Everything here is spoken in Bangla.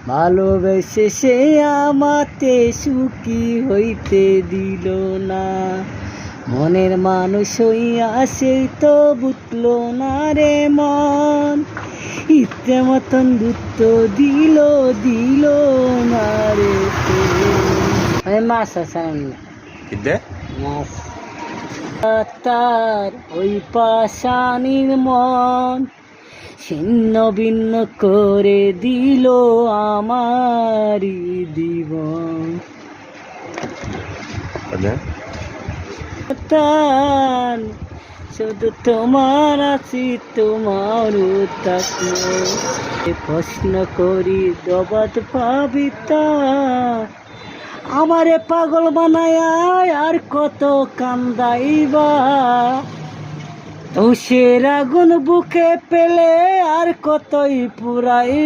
ভালোবেসে সে আমাতে সুখী হইতে দিল না, মনের মানুষ হইয়া সে তো বুঝলো না রে মন, ইচ্ছে মতন দুঃখ দিল দিল না রে মাছ আছে মাছ। তার ওই পাশানির মন ছিন্ন ভিন্ন করে দিল আমারি জীবন। তার শুধু তোমার আছি তোমার থাকলো, প্রশ্ন করি দবাত পাবি তা, আমারে পাগল বানায় আর কত কান্দাইবা, তুষের আগুন বুকে পেলে আর কতই পুরাই।